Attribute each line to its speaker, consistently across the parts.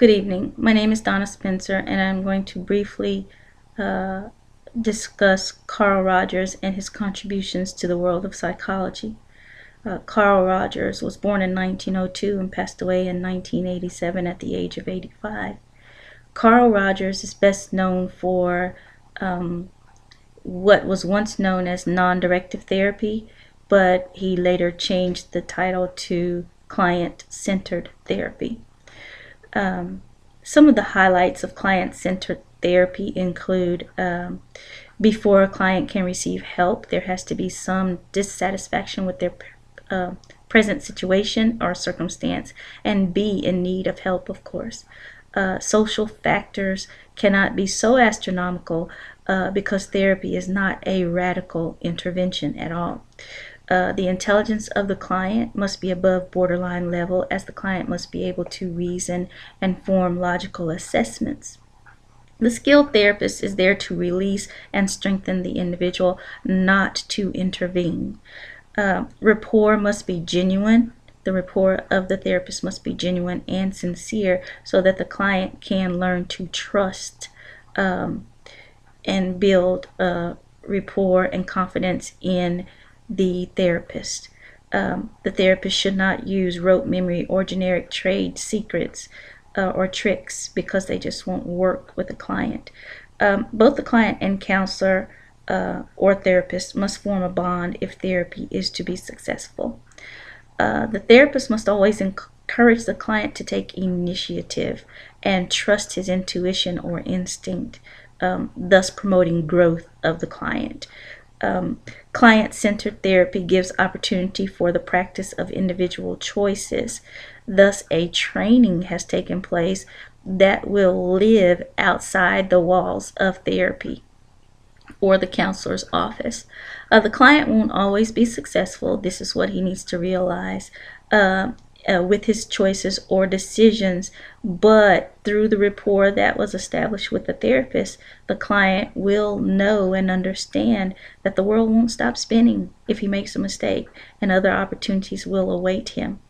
Speaker 1: Good evening. My name is Donna Spencer, and I'm going to briefly discuss Carl Rogers and his contributions to the world of psychology. Carl Rogers was born in 1902 and passed away in 1987 at the age of 85. Carl Rogers is best known for what was once known as non-directive therapy, but he later changed the title to client-centered therapy. Some of the highlights of client-centered therapy include before a client can receive help, there has to be some dissatisfaction with their present situation or circumstance, and be in need of help, of course. Social factors cannot be so astronomical because therapy is not a radical intervention at all. The intelligence of the client must be above borderline level, as the client must be able to reason and form logical assessments. The skilled therapist is there to release and strengthen the individual, not to intervene. Rapport must be genuine. The rapport of the therapist must be genuine and sincere so that the client can learn to trust and build rapport and confidence in the therapist. The therapist should not use rote memory or generic trade secrets or tricks because they just won't work with the client. Both the client and counselor or therapist must form a bond if therapy is to be successful. The therapist must always encourage the client to take initiative and trust his intuition or instinct, thus promoting growth of the client. Client-centered therapy gives opportunity for the practice of individual choices. Thus, a training has taken place that will live outside the walls of therapy or the counselor's office. The client won't always be successful. This is what he needs to realize with his choices or decisions, but through the rapport that was established with the therapist, the client will know and understand that the world won't stop spinning if he makes a mistake, and other opportunities will await him.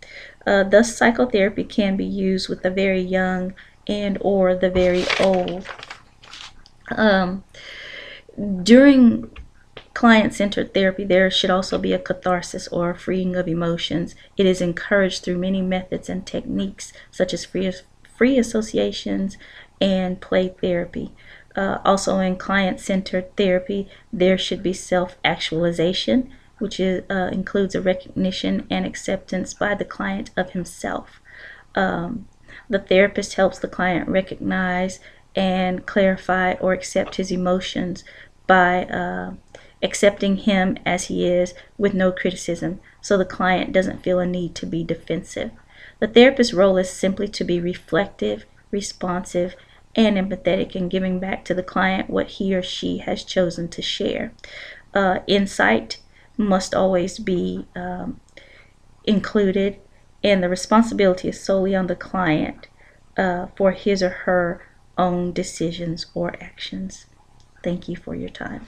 Speaker 1: Thus, psychotherapy can be used with the very young and or the very old. During client-centered therapy, there should also be a catharsis or a freeing of emotions. It is encouraged through many methods and techniques such as free associations and play therapy. Also in client-centered therapy, there should be self-actualization, which includes a recognition and acceptance by the client of himself. The therapist helps the client recognize and clarify or accept his emotions by accepting him as he is with no criticism, so the client doesn't feel a need to be defensive. The therapist's role is simply to be reflective, responsive, and empathetic in giving back to the client what he or she has chosen to share. Insight must always be included, and the responsibility is solely on the client for his or her own decisions or actions. Thank you for your time.